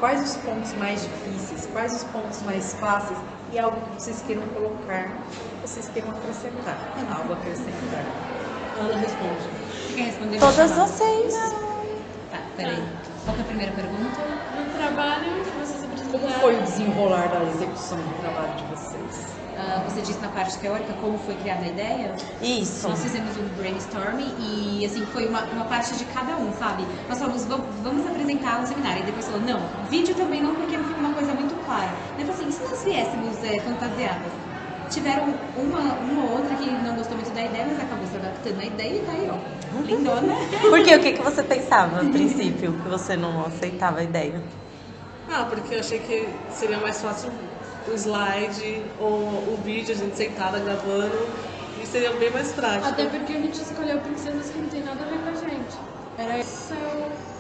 quais os pontos mais difíceis, quais os pontos mais fáceis e algo que vocês queiram colocar, vocês queiram acrescentar, algo a acrescentar. Ana responde. Você quer responder? Todas vocês. Tá, peraí. Qual que é a primeira pergunta? No trabalho que vocês apresentaram. Como foi o desenrolar da execução do trabalho de vocês? Você disse na parte teórica como foi criada a ideia? Isso. Nós fizemos um brainstorming e assim, foi uma parte de cada um, sabe? Nós falamos, vamos apresentar no seminário. E depois falou, não, vídeo também não, porque não fica uma coisa muito clara. Daí falou assim, e se nós viéssemos fantasiadas? Tiveram uma ou outra que não gostou muito da ideia, mas acabou se adaptando a ideia e tá aí, ó. Lindona. Por quê? O que você pensava, no princípio, que você não aceitava a ideia? Porque eu achei que seria mais fácil o slide ou o vídeo, a gente sentada gravando, e seria bem mais prático. Até porque a gente escolheu princesas que não tem nada a ver com a gente. Era essa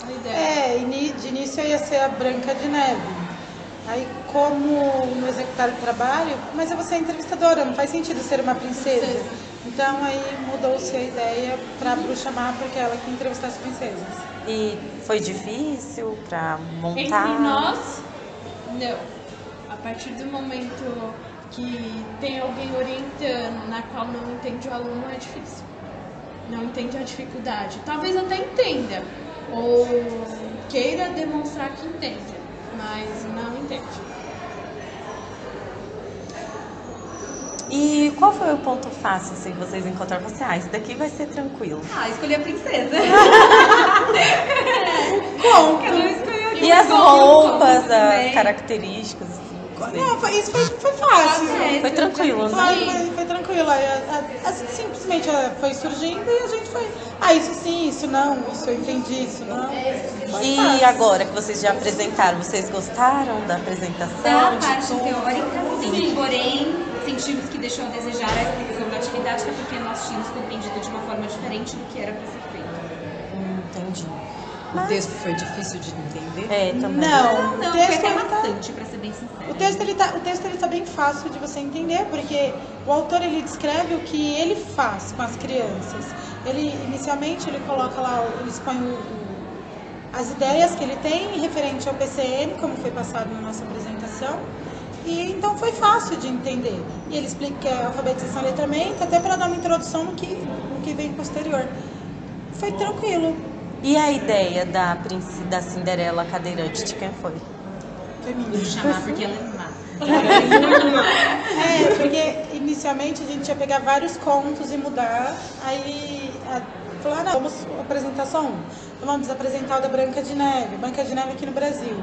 a ideia. De início ia ser a Branca de Neve. Aí, como no executar o trabalho, mas você é entrevistadora, não faz sentido ser uma princesa. Então, aí mudou-se a ideia para a Bruxa Má, porque ela que entrevistasse princesas. E foi difícil pra montar? Entre nós, não. A partir do momento que tem alguém orientando, na qual não entende o aluno, é difícil. Não entende a dificuldade. Talvez até entenda, ou queira demonstrar que entende, mas não entende. E qual foi o ponto fácil, assim, que vocês encontraram? Você, esse daqui vai ser tranquilo. Escolhi a princesa. E as roupas, as características, assim, Não, isso foi fácil. foi tranquilo, né? Foi tranquilo. Simplesmente foi surgindo e a gente foi. Isso sim, isso não, isso eu entendi, isso não. E agora que vocês já apresentaram, vocês gostaram da apresentação? Da de parte tudo? teórica, sim. Porém, sentimos que deixou a desejar a explicação da atividade, até porque nós tínhamos compreendido de uma forma diferente do que era para ser feito. Entendi. O texto foi difícil de entender? Também. Não, Não, o foi texto até bastante, para ser bem sincera. O texto ele tá bem fácil de você entender, porque o autor ele descreve o que ele faz com as crianças. Ele inicialmente ele coloca lá, ele expõe as ideias que ele tem referente ao PCN, como foi passado na nossa apresentação. E então foi fácil de entender. E ele explica que é alfabetização e letramento, até para dar uma introdução no que vem posterior. Foi tranquilo. E a ideia da Cinderela cadeirante, de quem foi? Vou chamar porque ela é má. Porque inicialmente a gente ia pegar vários contos e mudar, aí falou, não, vamos apresentar só um. Então vamos apresentar o da Branca de Neve aqui no Brasil.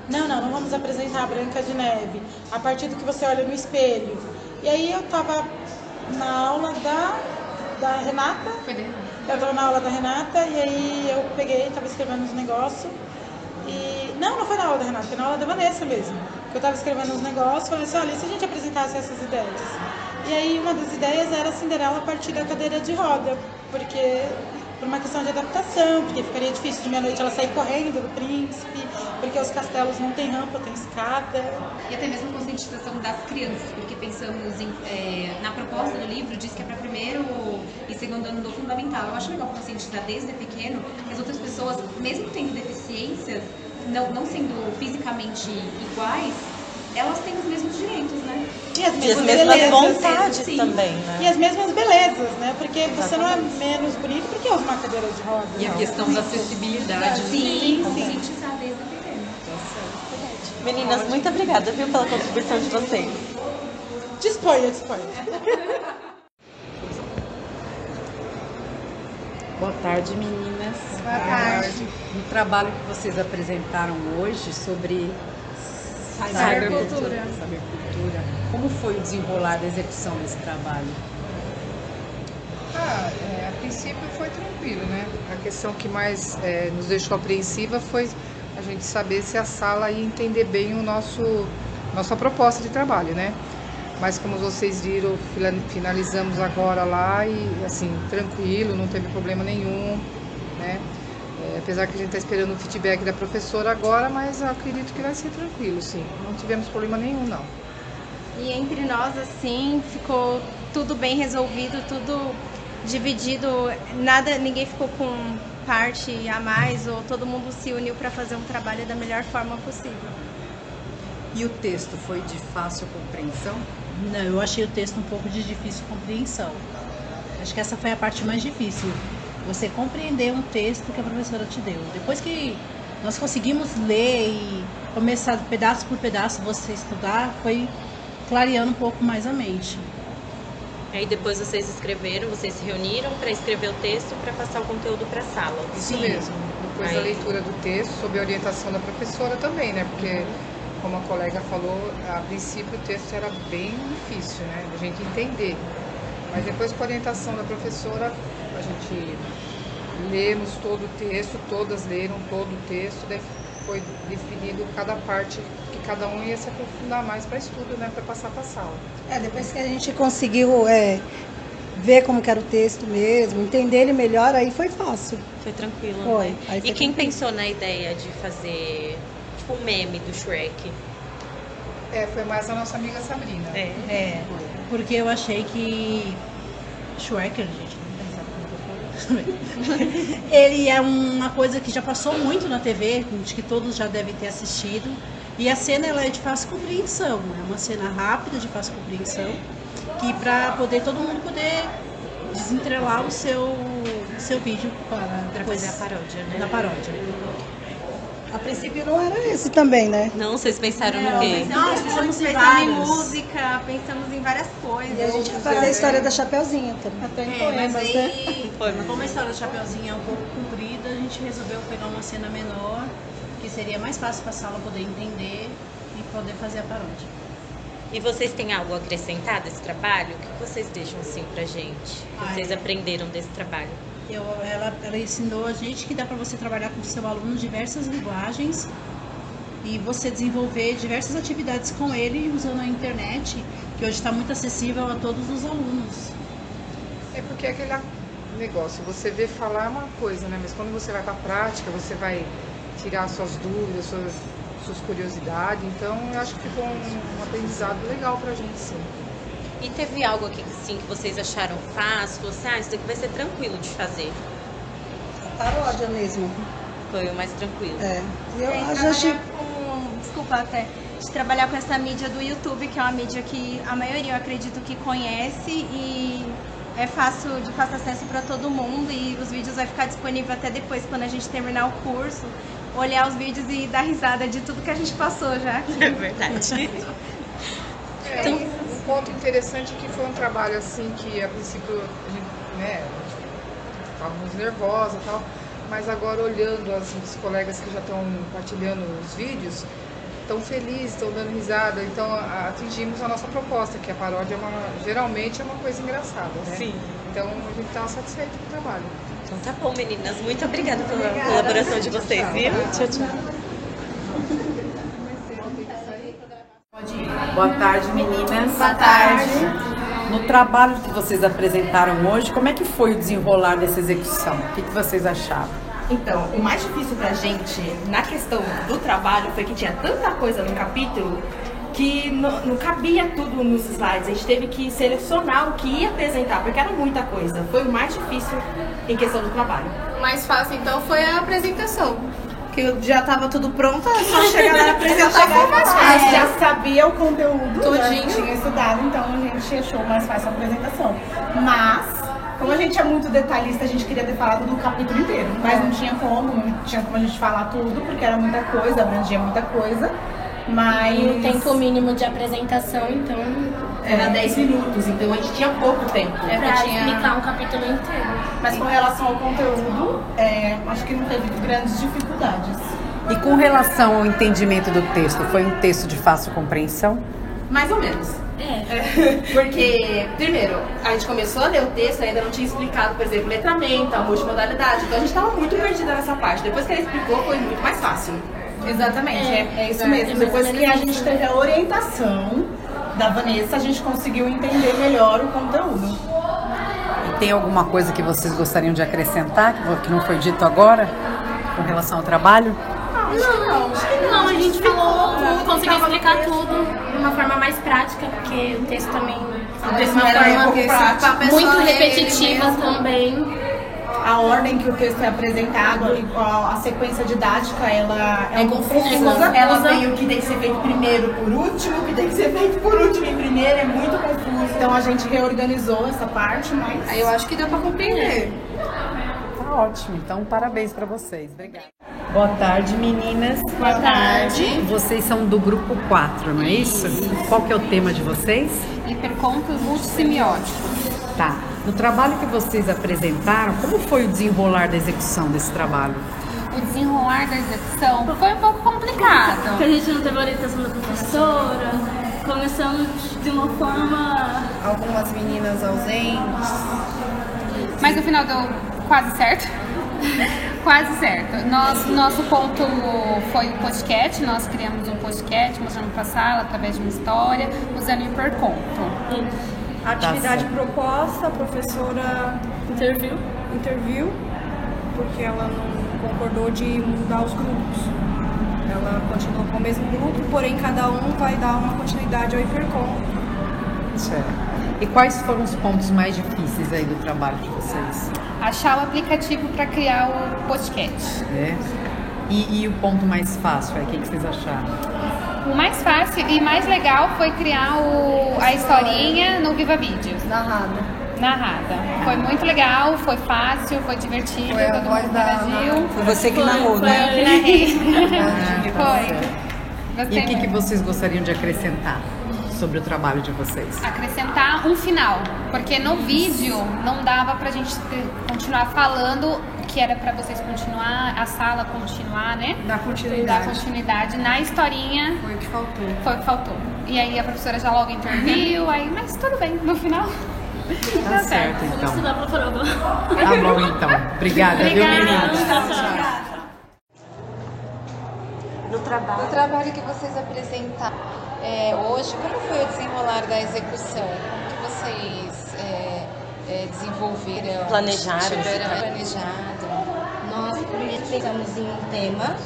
Não vamos apresentar a Branca de Neve a partir do que você olha no espelho. E aí eu tava na aula da Renata. Foi dele. Eu tava na aula da Renata e aí eu peguei, tava escrevendo uns negócios. E não foi na aula da Renata, foi na aula da Vanessa mesmo. Eu tava escrevendo uns negócios, falei assim, olha, e se a gente apresentasse essas ideias? E aí uma das ideias era a Cinderela a partir da cadeira de roda, porque por uma questão de adaptação, porque ficaria difícil de meia-noite ela sair correndo do príncipe, porque os castelos não tem rampa, tem escada. E até mesmo conscientização das crianças, porque pensamos na proposta do livro, diz que é para primeiro e segundo ano do fundamental. Eu acho legal conscientizar desde pequeno que as outras pessoas, mesmo tendo deficiências, não sendo fisicamente iguais, elas têm os mesmos direitos, né? E as mesmas belezas, vontades sim. também, né? E as mesmas belezas, né? Porque você não é menos bonito porque usa uma cadeira de roda. E a questão da acessibilidade. Sim, conscientizar desde pequeno. Meninas, muito obrigada, viu, pela contribuição de vocês. Disponha. Boa tarde, meninas. Boa tarde. No trabalho que vocês apresentaram hoje sobre Cybercultura. Como foi o desenrolar da execução desse trabalho? A princípio foi tranquilo, né? A questão que mais nos deixou apreensiva foi a gente saber se a sala ia entender bem nossa proposta de trabalho, né? Mas como vocês viram, finalizamos agora lá e assim, tranquilo, não teve problema nenhum, né? Apesar que a gente está esperando o feedback da professora agora, mas eu acredito que vai ser tranquilo, sim. Não tivemos problema nenhum, não. E entre nós, assim, ficou tudo bem resolvido, tudo dividido, ninguém ficou com parte a mais ou todo mundo se uniu para fazer um trabalho da melhor forma possível. E o texto foi de fácil compreensão? Não, eu achei o texto um pouco de difícil compreensão. Acho que essa foi a parte mais difícil. Você compreender um texto que a professora te deu. Depois que nós conseguimos ler e começar pedaço por pedaço você estudar, foi clareando um pouco mais a mente. Aí depois vocês se reuniram para escrever o texto para passar o conteúdo para a sala. Isso mesmo. Depois da leitura do texto, sob a orientação da professora também, né? Porque, como a colega falou, a princípio o texto era bem difícil, né? A gente entender. Mas depois, com a orientação da professora, a gente lemos todo o texto, todas leram todo o texto, daí foi definido cada parte que cada um ia se aprofundar mais para estudo, né? Para passar para a sala. Depois que a gente conseguiu ver como que era o texto mesmo, entender ele melhor, aí foi fácil. Foi tranquilo, Foi. né? Aí foi E quem tranquilo. pensou na ideia de fazer tipo um meme do Shrek? Foi mais a nossa amiga Sabrina. Porque eu achei que Shrek, gente, não pensava como ele é uma coisa que já passou muito na TV, acho que todos já devem ter assistido. E a cena ela é de fácil compreensão, é uma cena rápida de fácil compreensão, que para poder todo mundo poder desentrelar o seu vídeo para fazer a paródia, né? Na paródia. A princípio não era esse também, né? Não, vocês pensaram no quê? Nós pensamos em pensamos em vários. música, pensamos em várias coisas. E a gente ia fazer a história da Chapeuzinho também. Até em poemas, Mas né? aí, como a história do Chapeuzinho é um pouco comprida, a gente resolveu pegar uma cena menor, que seria mais fácil para a sala poder entender e poder fazer a paródia. E vocês têm algo a acrescentar desse trabalho? O que vocês deixam assim pra gente? O que vocês aprenderam desse trabalho? Ela ensinou a gente que dá para você trabalhar com o seu aluno diversas linguagens e você desenvolver diversas atividades com ele usando a internet, que hoje está muito acessível a todos os alunos. É porque aquele negócio, você vê falar uma coisa, né? Mas quando você vai para a prática, você vai tirar suas dúvidas, suas curiosidades. Então, eu acho que ficou um aprendizado legal pra gente, sim. E teve algo aqui assim, que vocês acharam fácil? Você, isso daqui vai ser tranquilo de fazer? A paródia mesmo. Foi o mais tranquilo. Desculpa até, de trabalhar com essa mídia do YouTube, que é uma mídia que a maioria, eu acredito, que conhece e é de fácil acesso para todo mundo, e os vídeos vai ficar disponível até depois, quando a gente terminar o curso, olhar os vídeos e dar risada de tudo que a gente passou já aqui. É verdade. Então, um ponto interessante é que foi um trabalho assim que a princípio a gente, né, estávamos nervosa e tal, mas agora olhando os colegas que já estão compartilhando os vídeos, estão felizes, estão dando risada, então atingimos a nossa proposta, que a paródia geralmente é uma coisa engraçada, né? Sim. Então a gente está satisfeito com o trabalho. Então tá bom, meninas. Muito obrigada pela colaboração de vocês, viu? Tchau, tchau. Boa tarde, meninas. Boa tarde. No trabalho que vocês apresentaram hoje, como é que foi o desenrolar dessa execução? O que vocês acharam? Então, o mais difícil pra gente na questão do trabalho foi que tinha tanta coisa no capítulo que não cabia tudo nos slides. A gente teve que selecionar o que ia apresentar, porque era muita coisa. Foi o mais difícil em questão do trabalho. O mais fácil, então, foi a apresentação. Que já estava tudo pronto, é só chegar lá e apresentar, foi mais fácil. Já sabia o conteúdo, tudinho. Já tinha estudado, então a gente achou mais fácil a apresentação. Mas, como a gente é muito detalhista, a gente queria ter falado do capítulo inteiro. Mas não tinha como a gente falar tudo, porque era muita coisa, abrangia muita coisa. Mas o tempo mínimo de apresentação, então... Era 10 minutos, então a gente tinha pouco tempo. Pra explicar um capítulo inteiro. Mas com relação ao conteúdo, acho que não teve grandes dificuldades. E com relação ao entendimento do texto, foi um texto de fácil compreensão? Mais ou menos. Porque, primeiro, a gente começou a ler o texto, ainda não tinha explicado, por exemplo, letramento, a multimodalidade, então a gente estava muito perdida nessa parte. Depois que ele explicou, foi muito mais fácil. Exatamente, é isso mesmo. Depois que a gente teve a orientação da Vanessa, a gente conseguiu entender melhor o conteúdo. E tem alguma coisa que vocês gostariam de acrescentar, que não foi dito agora, com relação ao trabalho? Não, a gente falou tudo, conseguiu explicar tudo de uma forma mais prática, porque o texto também é uma forma muito repetitiva também. a ordem que o texto é apresentado, a sequência didática, ela é confusa. Ela tem o que tem que ser feito primeiro por último, o que tem que ser feito por último e primeiro, é muito confuso. Então a gente reorganizou essa parte, mas... Aí eu acho que deu pra compreender. Tá ótimo, então parabéns para vocês. Obrigada. Boa tarde, meninas. Boa tarde. Vocês são do grupo 4, não é isso? Qual que é o tema de vocês? Hipercontos multissemióticos. Tá. No trabalho que vocês apresentaram, como foi o desenrolar da execução desse trabalho? O desenrolar da execução foi um pouco complicado. Porque a gente não teve orientação da professora, começamos de uma forma... Algumas meninas ausentes. Mas no final deu quase certo. Quase certo. Nosso ponto foi o podcast. Nós criamos um podcast mostrando para a sala através de uma história, usando o hiperconto. A atividade proposta, a professora interviu, porque ela não concordou de mudar os grupos. Ela continuou com o mesmo grupo, porém cada um vai dar uma continuidade ao hiperconto. Certo. E quais foram os pontos mais difíceis aí do trabalho de vocês? Achar o aplicativo para criar o podcast. É. E o ponto mais fácil, o que vocês acharam? O mais fácil e mais legal foi criar a historinha no Viva Vídeos. Narrada. Foi muito legal, foi fácil, foi divertido. Foi a voz da Brasil. Foi você que narrou, né? Foi eu que narrei. Foi. E o que vocês gostariam de acrescentar sobre o trabalho de vocês? Acrescentar um final, porque no vídeo não dava pra gente continuar falando, que era pra vocês continuar, a sala continuar, né? Dar continuidade Na historinha. Foi o que faltou. Foi o que faltou. E aí a professora já logo interviu, mas tudo bem, no final. Tá certo, então. Vamos estudar pra prova. Tá bom, então. Obrigada, viu, meninas? No trabalho que vocês apresentaram hoje, como foi o desenrolar da execução? Como que vocês desenvolveram? Planejaram. Planejado? Nós primeiro pensamos em um tema,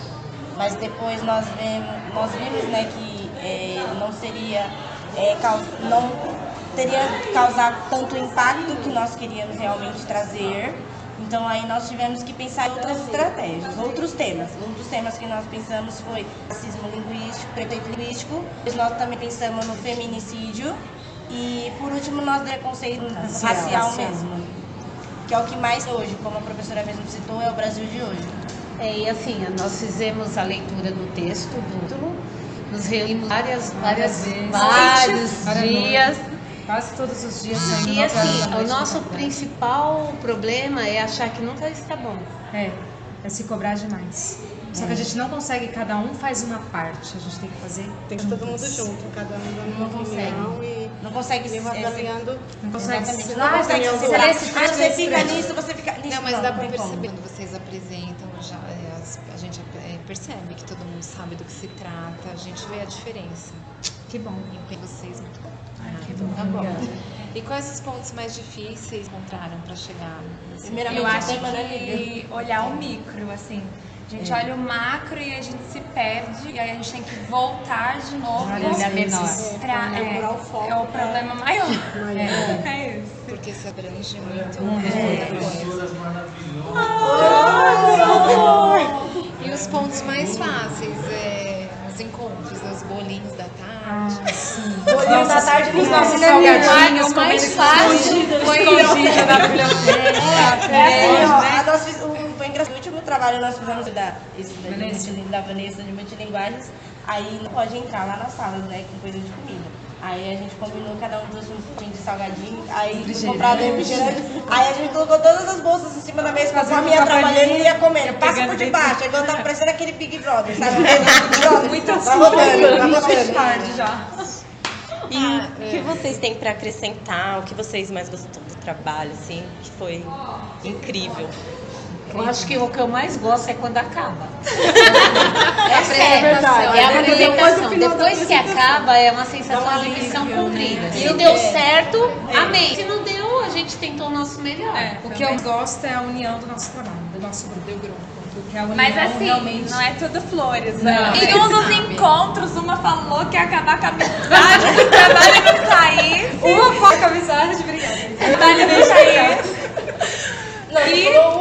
mas depois nós vimos, né, que não teria causado tanto impacto que nós queríamos realmente trazer. Então aí nós tivemos que pensar em outras estratégias, outros temas. Um dos temas que nós pensamos foi racismo linguístico, preconceito linguístico. Nós também pensamos no feminicídio e por último nós preconceito racial mesmo, que é o que mais hoje, como a professora mesmo citou, é o Brasil de hoje. E assim, nós fizemos a leitura do texto, do título, nos reunimos vários dias. Quase todos os dias. E assim, o nosso principal problema é achar que nunca está bom. É se cobrar demais. Só que a gente não consegue, cada um faz uma parte, a gente tem que fazer. Tem que todo mundo junto, cada um dando uma opinião e não consegue se avaliando. Não consegue se você fica nisso, você fica nisso. Não, mas dá pra perceber quando vocês apresentam, a gente percebe que todo mundo sabe do que se trata, a gente vê a diferença. Que bom. Em vocês, muito bom. Que bom. Tá bom. E quais os pontos mais difíceis encontraram para chegar? Primeiramente, eu acho que olhar o micro, assim. A gente olha o macro e a gente se perde, e aí a gente tem que voltar de novo. Olhar menor. É o problema maior. É isso. Porque se abrange muito. E os pontos mais fáceis? Os encontros, os bolinhos da tarde. Bolinhos da tarde nos nossos salgadinhos, mais fácil. Foi escondido na biblioteca. Foi engraçado. No último trabalho nós fizemos da Vanessa de multilinguagens. Aí não pode entrar lá nas salas, né, com coisa de comida. Aí a gente combinou, cada um trouxe um pouquinho de salgadinho, aí comprado refrigerante. Aí a gente colocou todas as bolsas em cima da mesa, com a minha trabalhando e ia comendo. Passa por debaixo, aí quando tava parecendo aquele Big Brother, sabe? Muito tá rodando tarde já. E o que vocês têm para acrescentar? O que vocês mais gostou do trabalho, assim, que foi incrível? Eu acho que o que eu mais gosto é quando acaba. É verdade. É a apresentação. Depois que acaba, é uma sensação de missão cumprida. Se deu certo, amém. Se não deu, a gente tentou o nosso melhor. O que eu gosto é a união do nosso trabalho, do nosso grupo. Porque a união mas assim, realmente... não é tudo flores, né? Em um dos encontros, uma falou que ia acabar com a amizade, que o trabalho não saísse. Uma foca a amizade, obrigada. A amizade não saísse.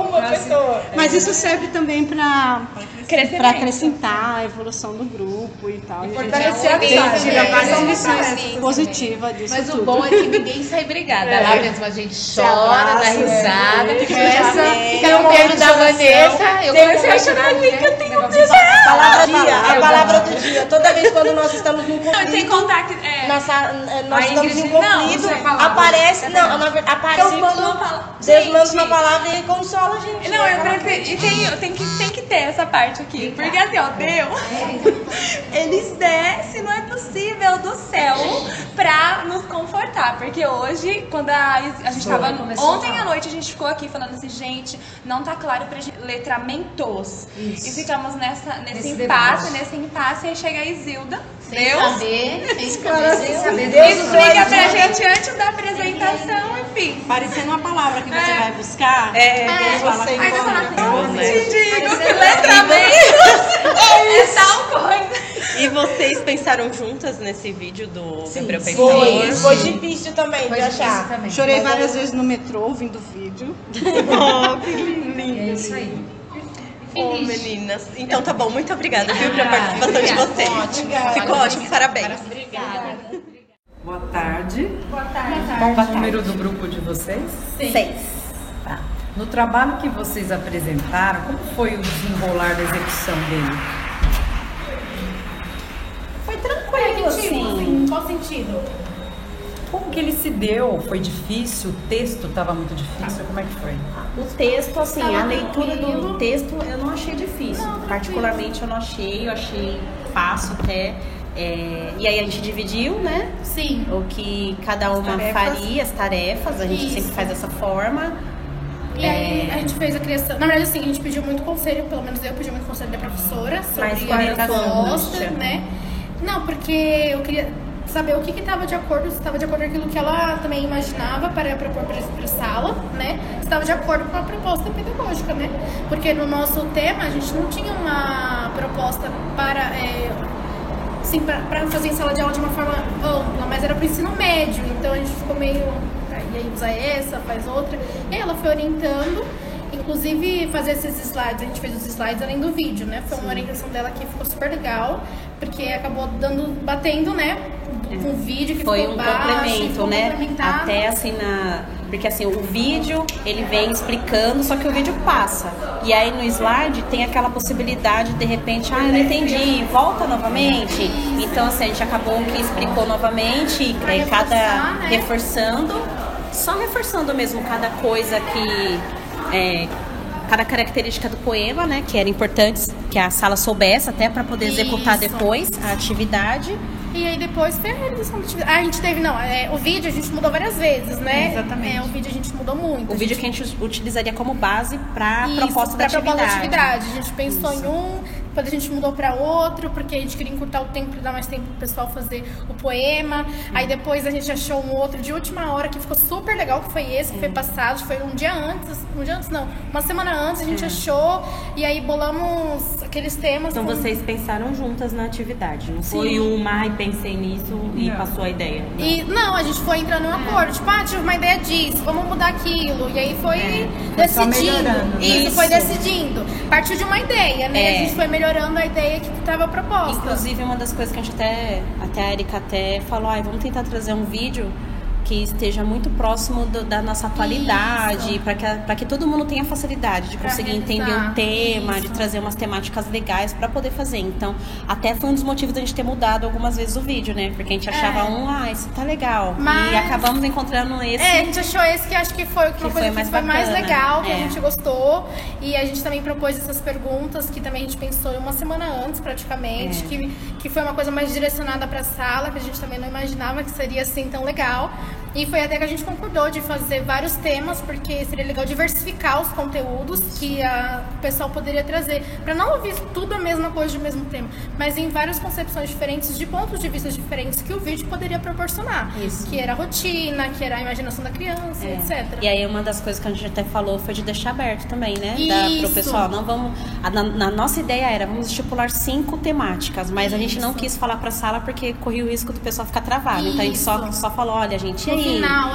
Uma pessoa. Mas isso serve também para Crescimento. acrescentar a evolução do grupo e tal. E a fortalecer a gente amizade, tira né? várias Isso é uma lições prática positivas disso Mas tudo. o bom é que ninguém sai brigada. É. Lá mesmo a gente Se chora, dá abraça, risada, é. começa. É. Tem um meme da Vanessa, eu comecei a chorar ali que eu tenho A palavra do dia. Toda vez quando nós estamos num conflito. Sem contar que. Nós estamos em um conflito. Aparece. Aparece. Deus manda uma palavra. Deus manda uma palavra e consola a gente. Não, eu prefiro. E tem que ter essa parte aqui. Porque assim, ó, Deus, eles descem, não é possível, do céu pra nos confortar. Porque hoje, quando a gente tava. Ontem à noite a gente ficou aqui falando assim, gente, não tá claro pra gente. Letramentos. Isso. E ficamos nesse debate. impasse, aí chega a Isilda. Sem Deus. saber Deus explica pra gente antes da apresentação, enfim. Parecendo uma palavra que você vai buscar. Deus fala aí você fala, com não te digo que letramentos é tal coisa. E vocês pensaram juntas nesse vídeo do Gabriel Foi. Pensador? Foi difícil também de achar. Chorei Mas várias vezes no metrô ouvindo o vídeo. Que lindo. É isso aí. Ô, meninas. Então tá bom, muito obrigada, viu, pela participação de vocês. Ficou ótimo, parabéns. Obrigada. Boa tarde. Boa tarde. Qual o número do grupo de vocês? 6. Tá. No trabalho que vocês apresentaram, como foi o desenrolar da execução dele? Foi tranquilo, assim. Em qual sentido? Como que ele se deu? Foi difícil? O texto estava muito difícil? Como é que foi? O texto, assim, Tava a leitura tranquilo. do texto eu não achei difícil. Particularmente eu não achei, eu achei fácil até. E aí a gente dividiu, né? Sim. O que cada uma faria, as tarefas, a gente sempre faz dessa forma. E aí a gente fez a criação. Na verdade, assim, a gente pediu muito conselho, pelo menos eu pedi muito conselho da professora sobre a proposta, né? Não, porque eu queria saber o que estava de acordo, se estava de acordo com aquilo que ela também imaginava para propor para a sala, né? Se estava de acordo com a proposta pedagógica, né? Porque no nosso tema a gente não tinha uma proposta para assim, para fazer em sala de aula de uma forma ampla, mas era para o ensino médio, então a gente ficou meio, e aí usa essa, faz outra, e aí ela foi orientando, inclusive fazer esses slides, a gente fez os slides além do vídeo, né, foi uma orientação dela que ficou super legal, porque acabou batendo, né, com o vídeo que foi ficou baixo, complemento, né? complementado. Até assim porque assim, o vídeo, ele vem explicando, só que o vídeo passa. E aí no slide tem aquela possibilidade, de repente, eu não entendi, volta novamente. Então assim, a gente acabou que explicou novamente, reforçando, só reforçando mesmo cada coisa cada característica do poema, né? Que era importante que a sala soubesse até para poder executar depois a atividade. E aí depois foi a realização da atividade. A gente teve, o vídeo a gente mudou várias vezes, né? Exatamente. O vídeo a gente mudou muito. O vídeo que a gente utilizaria como base para a proposta da atividade. A gente pensou em um, depois a gente mudou para outro, porque a gente queria encurtar o tempo, dar mais tempo pro pessoal fazer o poema. Aí depois a gente achou um outro de última hora que ficou super legal, que foi esse, que foi passado, foi uma semana antes a gente achou, e aí bolamos aqueles temas. Então vocês pensaram juntas na atividade, não foi uma e pensei nisso e passou a ideia. A gente foi entrando em um acordo, tipo, tive uma ideia disso, vamos mudar aquilo, e aí foi decidindo. Isso, foi decidindo. Partiu de uma ideia, né? A gente foi melhorando a ideia que estava proposta. Inclusive, uma das coisas que a gente até a Erika falou, vamos tentar trazer um vídeo que esteja muito próximo da nossa atualidade, para que todo mundo tenha facilidade de conseguir entender o tema, de trazer umas temáticas legais para poder fazer. Então, até foi um dos motivos da gente ter mudado algumas vezes o vídeo, né? Porque a gente achava esse tá legal. E acabamos encontrando esse. A gente achou esse que acho que foi uma coisa que foi mais legal, que a gente gostou. E a gente também propôs essas perguntas, que também a gente pensou uma semana antes, praticamente, que foi uma coisa mais direcionada para a sala, que a gente também não imaginava que seria assim tão legal. E foi até que a gente concordou de fazer vários temas, porque seria legal diversificar os conteúdos que o pessoal poderia trazer, para não ouvir tudo a mesma coisa do mesmo tema, mas em várias concepções diferentes, de pontos de vista diferentes que o vídeo poderia proporcionar. Isso. Que era a rotina, que era a imaginação da criança, etc. E aí uma das coisas que a gente até falou foi de deixar aberto também, né? Pro Isso. pessoal, não vamos... Na nossa ideia era, vamos estipular 5 temáticas, mas a gente não quis falar pra sala porque corria o risco do pessoal ficar travado. Então a gente só falou, olha, gente, e aí? final,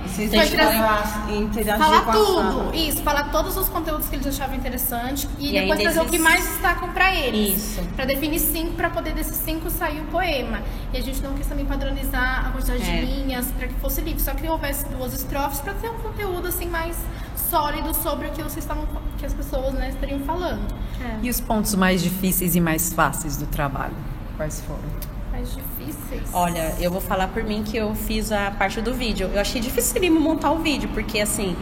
Vocês foi interagir falar com a tudo, sala. isso, falar todos os conteúdos que eles achavam interessante e E aí depois trazer o que desses- mais destacam pra eles. Isso. Pra definir 5, pra poder desses 5 sair o poema. E a gente não quis também padronizar a quantidade de linhas pra que fosse livre, só que houvesse 2 estrofes pra ter um conteúdo assim mais sólido sobre o que vocês estavam, que as pessoas, né, estariam falando. E os pontos mais difíceis e mais fáceis do trabalho? Quais foram? Mais difíceis. Olha, eu vou falar por mim que eu fiz a parte do vídeo. Eu achei dificílimo montar o vídeo, porque assim,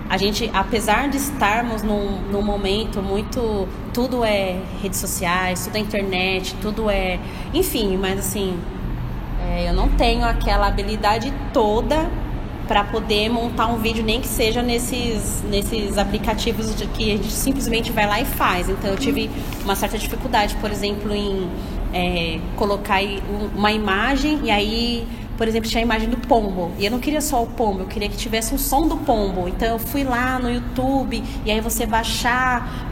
a gente, apesar de estarmos num momento muito... Tudo é redes sociais, tudo é internet, tudo é... Enfim, mas assim, eu não tenho aquela habilidade toda para poder montar um vídeo, nem que seja nesses aplicativos que a gente simplesmente vai lá e faz. Então eu tive uma certa dificuldade, por exemplo, em colocar uma imagem e aí, por exemplo, tinha a imagem do pombo. E eu não queria só o pombo, eu queria que tivesse um som do pombo. Então eu fui lá no YouTube e aí você baixar,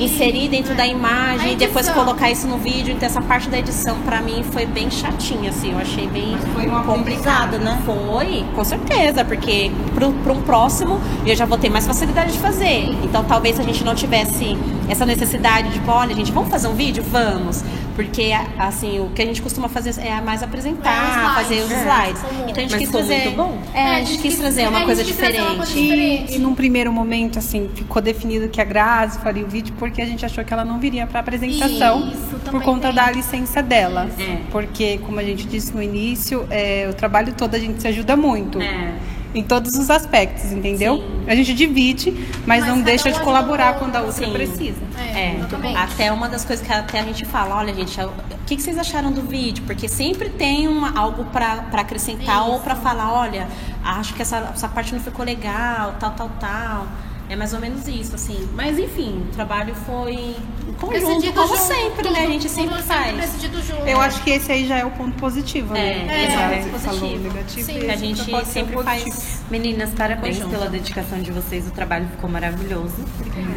inserir dentro da imagem e depois colocar isso no vídeo. Então essa parte da edição pra mim foi bem chatinha, assim. Eu achei bem complicado, né? Foi, com certeza, porque para um próximo eu já vou ter mais facilidade de fazer. Então talvez se a gente não tivesse essa necessidade de, olha, gente, vamos fazer um vídeo? Vamos. Porque, assim, o que a gente costuma fazer é mais apresentar, fazer os slides. Então a gente quis trazer... muito bom. A gente quis trazer uma coisa diferente. E num primeiro momento, assim, ficou definido que a Grazi faria o vídeo porque a gente achou que ela não viria para apresentação por conta da licença dela. Porque, como a gente disse no início, o trabalho todo a gente se ajuda muito. Em todos os aspectos, entendeu? Sim. A gente divide, mas não deixa de colaborar quando a outra Sim. precisa. Até uma das coisas que até a gente fala, olha, gente, o que vocês acharam do vídeo? Porque sempre tem algo para acrescentar ou para falar, olha, acho que essa parte não ficou legal, tal. É mais ou menos isso, assim. Mas, enfim, o trabalho foi em conjunto, como sempre, né? A gente sempre faz. Eu acho que esse aí já é o ponto positivo, né? Você falou negativo. que a gente sempre faz. Meninas, parabéns pela dedicação de vocês. O trabalho ficou maravilhoso.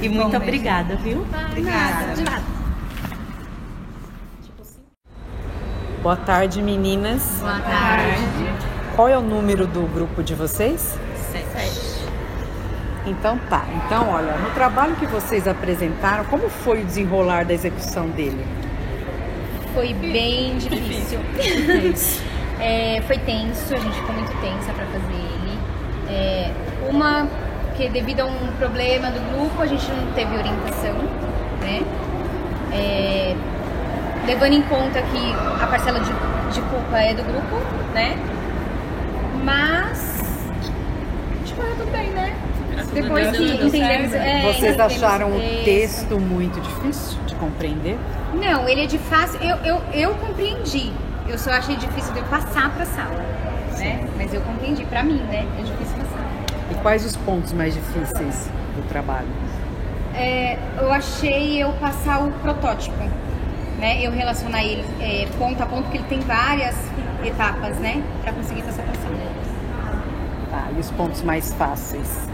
E muito obrigada, viu? Obrigada. De nada. Boa tarde, meninas. Boa tarde. Qual é o número do grupo de vocês? 7. Então tá. Então, olha, no trabalho que vocês apresentaram, como foi o desenrolar da execução dele? Foi bem difícil. Foi tenso, a gente ficou muito tensa para fazer ele. Que devido a um problema do grupo, a gente não teve orientação, né? Levando em conta que a parcela de culpa é do grupo, né? Mas correu tudo bem, né? Depois que entendemos... Vocês acharam o texto muito difícil de compreender? Não, ele é de fácil... Eu compreendi. Eu só achei difícil de eu passar pra sala, né? Mas eu compreendi. Pra mim, né? É difícil passar. E quais os pontos mais difíceis do trabalho? Eu achei eu passar o protótipo, né? Eu relacionar ele ponto a ponto, porque ele tem várias etapas, né? Pra conseguir passar pra sala. Tá, e os pontos mais fáceis?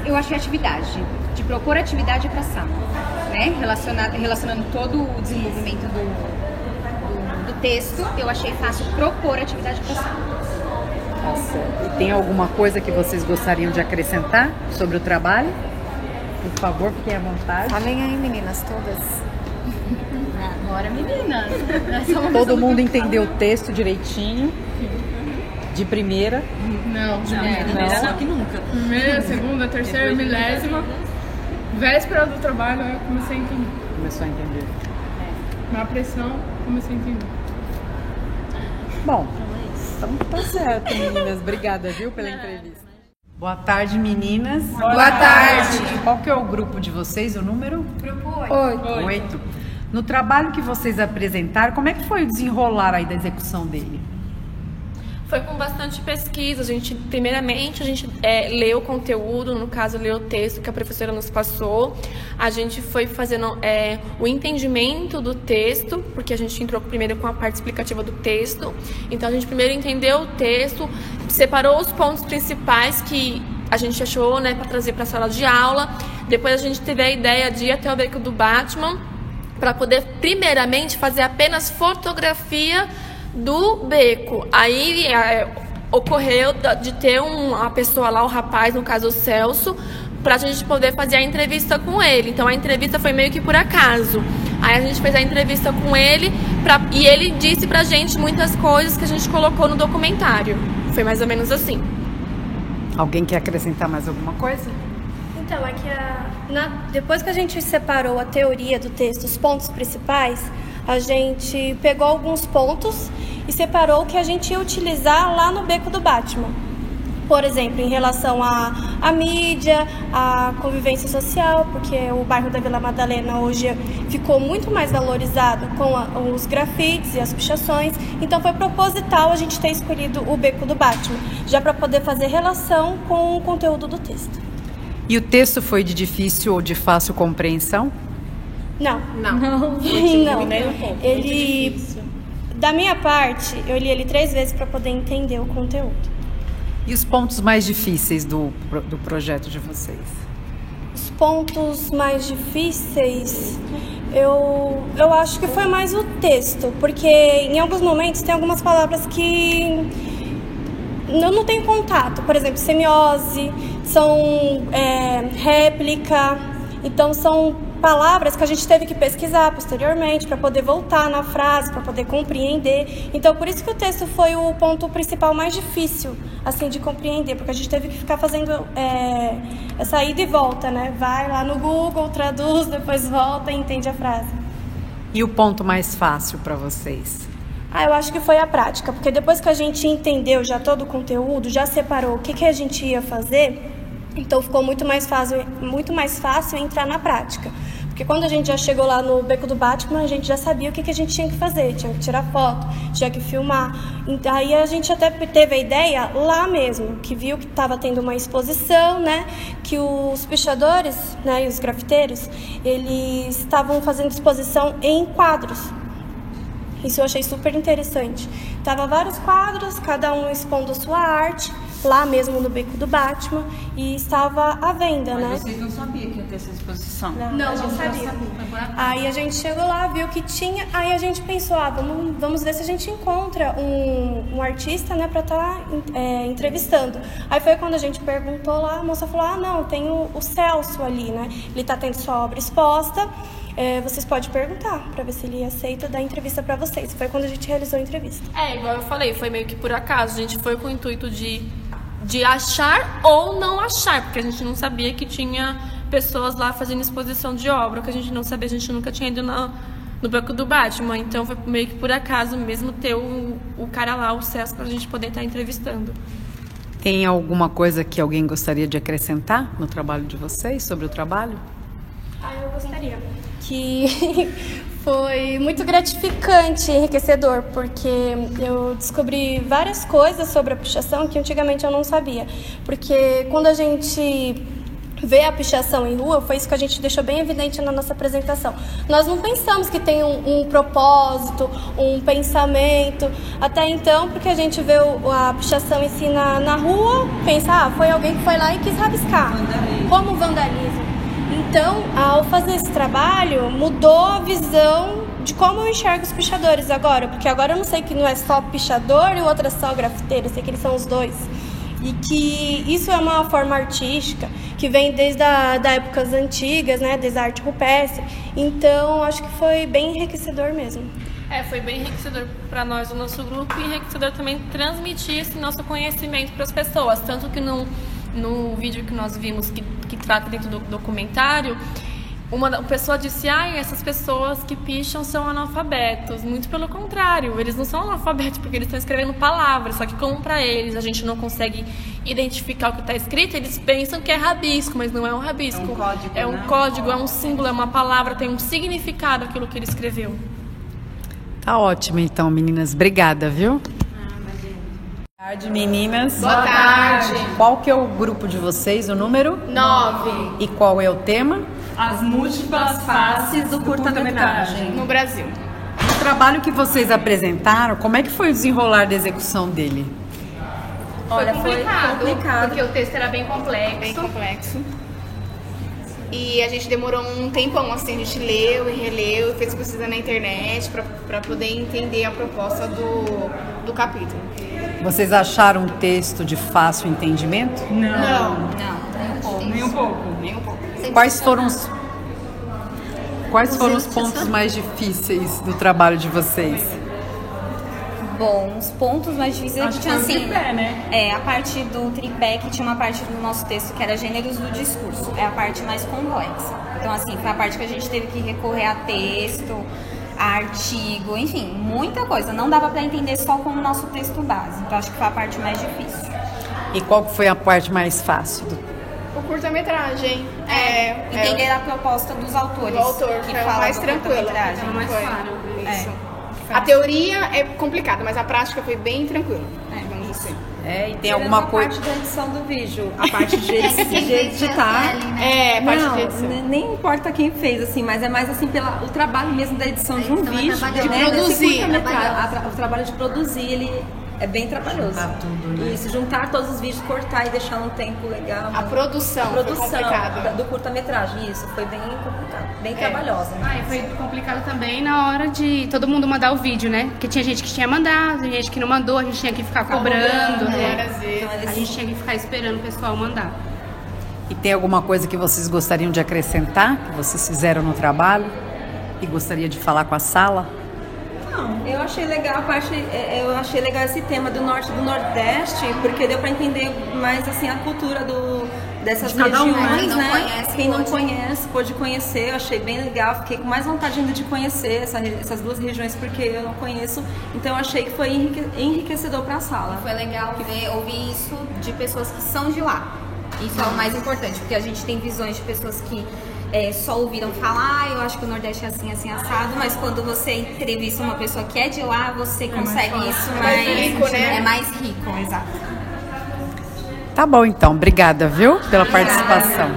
Eu achei atividade, de propor atividade para a sala, né? Relacionando todo o desenvolvimento do texto, eu achei fácil propor atividade para a sala. Tá certo. E tem alguma coisa que vocês gostariam de acrescentar sobre o trabalho? Por favor, fiquem à vontade. Falem aí, meninas, todas. Bora, meninas! Todo mundo entendeu o texto direitinho? De primeira? Não, não, que nunca. Primeira, segunda, terceira, milésima. Véspera do trabalho, eu comecei a entender. Começou a entender. Na pressão, comecei a entender. Bom, então tá certo, meninas. Obrigada, viu, pela entrevista. Boa tarde, meninas. Boa tarde. Qual que é o grupo de vocês, o número? Grupo 8. No trabalho que vocês apresentaram, como é que foi o desenrolar aí da execução dele? Foi com bastante pesquisa. Primeiramente, a gente leu o conteúdo, no caso, leu o texto que a professora nos passou. A gente foi fazendo o entendimento do texto, porque a gente entrou primeiro com a parte explicativa do texto. Então, a gente primeiro entendeu o texto, separou os pontos principais que a gente achou, né, para trazer para a sala de aula. Depois, a gente teve a ideia de ir até o beco do Batman, para poder, primeiramente, fazer apenas fotografia do beco. Aí ocorreu de ter uma pessoa lá, o rapaz, no caso o Celso, pra gente poder fazer a entrevista com ele. Então a entrevista foi meio que por acaso. Aí a gente fez a entrevista com ele e ele disse pra gente muitas coisas que a gente colocou no documentário. Foi mais ou menos assim. Alguém quer acrescentar mais alguma coisa? Então, é que depois que a gente separou a teoria do texto, os pontos principais, a gente pegou alguns pontos e separou o que a gente ia utilizar lá no Beco do Batman. Por exemplo, em relação à mídia, à convivência social, porque o bairro da Vila Madalena hoje ficou muito mais valorizado com os grafites e as pichações. Então foi proposital a gente ter escolhido o Beco do Batman, já para poder fazer relação com o conteúdo do texto. E o texto foi de difícil ou de fácil compreensão? Não. Não. Ele, da minha parte, eu li ele 3 vezes para poder entender o conteúdo. E os pontos mais difíceis do projeto de vocês? Os pontos mais difíceis, eu acho que foi mais o texto, porque em alguns momentos tem algumas palavras que eu não tenho contato. Por exemplo, semiose, são réplica, então são palavras que a gente teve que pesquisar posteriormente para poder voltar na frase, para poder compreender. Então, por isso que o texto foi o ponto principal mais difícil, assim, de compreender, porque a gente teve que ficar fazendo essa ida e volta, né? Vai lá no Google, traduz, depois volta e entende a frase. E o ponto mais fácil para vocês? Eu acho que foi a prática, porque depois que a gente entendeu já todo o conteúdo, já separou o que a gente ia fazer, então ficou muito mais fácil entrar na prática. Porque quando a gente já chegou lá no Beco do Batman, a gente já sabia o que a gente tinha que fazer. Tinha que tirar foto, tinha que filmar. Aí a gente até teve a ideia lá mesmo, que viu que estava tendo uma exposição, né? Que os pichadores, né, e os grafiteiros, eles estavam fazendo exposição em quadros. Isso eu achei super interessante. Tava vários quadros, cada um expondo sua arte, lá mesmo no Beco do Batman, e estava à venda, né? Mas vocês não sabiam que ia ter essa exposição? Não sabia. Aí a gente chegou lá, viu que tinha, aí a gente pensou, vamos ver se a gente encontra um artista, né, pra estar entrevistando. Aí foi quando a gente perguntou lá, a moça falou, não, tem o Celso ali, né? Ele tá tendo sua obra exposta, vocês podem perguntar pra ver se ele aceita dar entrevista pra vocês. Foi quando a gente realizou a entrevista. Igual eu falei, foi meio que por acaso. A gente foi com o intuito de achar ou não achar, porque a gente não sabia que tinha pessoas lá fazendo exposição de obra, que a gente não sabia, a gente nunca tinha ido no Beco do Batman. Então foi meio que por acaso mesmo ter o cara lá, o Celso, pra gente poder estar entrevistando. Tem alguma coisa que alguém gostaria de acrescentar no trabalho de vocês, sobre o trabalho? Eu gostaria. Que foi muito gratificante e enriquecedor, porque eu descobri várias coisas sobre a pichação que antigamente eu não sabia. Porque quando a gente vê a pichação em rua, foi isso que a gente deixou bem evidente na nossa apresentação. Nós não pensamos que tem um propósito, um pensamento, até então, porque a gente vê a pichação em si na rua, pensa, foi alguém que foi lá e quis rabiscar, como vandalismo. Então, ao fazer esse trabalho, mudou a visão de como eu enxergo os pichadores agora, porque agora eu não sei que não é só pichador e o outro é só grafiteiro, eu sei que eles são os dois. E que isso é uma forma artística que vem desde da épocas antigas, né, desde a arte rupestre. Então, acho que foi bem enriquecedor mesmo. Foi bem enriquecedor para nós, o nosso grupo, e enriquecedor também transmitir esse nosso conhecimento para as pessoas. Tanto que no vídeo que nós vimos, que trata dentro do documentário, uma pessoa disse, essas pessoas que picham são analfabetos. Muito pelo contrário, eles não são analfabetos porque eles estão escrevendo palavras, só que como para eles a gente não consegue identificar o que está escrito, eles pensam que é rabisco, mas não é um rabisco. É um código, é um símbolo, é uma palavra, tem um significado aquilo que ele escreveu. Tá ótimo então, meninas. Obrigada, viu? Boa tarde, meninas. Boa tarde. Qual que é o grupo de vocês, o número? 9. E qual é o tema? As múltiplas faces do curta-metragem no Brasil. O trabalho que vocês apresentaram, como é que foi o desenrolar da execução dele? Olha, foi complicado, porque o texto era bem complexo. E a gente demorou um tempão, assim, a gente leu e releu, fez pesquisa na internet para poder entender a proposta do capítulo. Vocês acharam o texto de fácil entendimento? Não. Nem um pouco. Quais foram os pontos mais difíceis do trabalho de vocês? Bom, os pontos mais difíceis Acho que tinha que foi o assim. tripé, né? A parte do tripé, que tinha uma parte do nosso texto que era gêneros do discurso. É a parte mais complexa. Então, assim, foi a parte que a gente teve que recorrer a texto, a artigo, enfim, muita coisa. Não dava pra entender só com o nosso texto base. Então, acho que foi a parte mais difícil. E qual foi a parte mais fácil? O curta-metragem. Entender a proposta dos autores. Do autor, que foi fala mais do tranquilo. curta-metragem. Mais claro. Isso. A teoria é complicada, mas a prática foi bem tranquila. Vamos assim. E tem alguma coisa... A parte da edição do vídeo, a parte de editar. A parte não, de edição. Nem importa quem fez, assim, mas é mais assim o trabalho mesmo da edição de um vídeo. De produzir. O trabalho de produzir, ele é bem trabalhoso. Isso, juntar todos os vídeos, cortar e deixar num tempo legal. A produção foi complicada. do curta-metragem, isso, foi bem complicado, bem trabalhosa. E foi complicado também na hora de todo mundo mandar o vídeo, né? Porque tinha gente que tinha mandado, gente que não mandou, a gente tinha que ficar cobrando, né? Várias vezes. Então, a gente tinha que ficar esperando o pessoal mandar. E tem alguma coisa que vocês gostariam de acrescentar, que vocês fizeram no trabalho e gostaria de falar com a sala? Não, eu achei legal eu achei legal esse tema do norte e do nordeste, porque deu para entender mais assim a cultura dessas regiões, né? Quem não conhece pôde conhecer, eu achei bem legal, fiquei com mais vontade ainda de conhecer essas duas regiões, porque eu não conheço, então eu achei que foi enriquecedor para a sala. Foi legal ouvir isso de pessoas que são de lá. Isso é o mais importante, porque a gente tem visões de pessoas que só ouviram falar, eu acho que o Nordeste é assim, assim, assado, mas quando você entrevista uma pessoa que é de lá, você consegue isso mais rico, né? É mais rico, exato. Tá bom, então. Obrigada, viu, pela participação.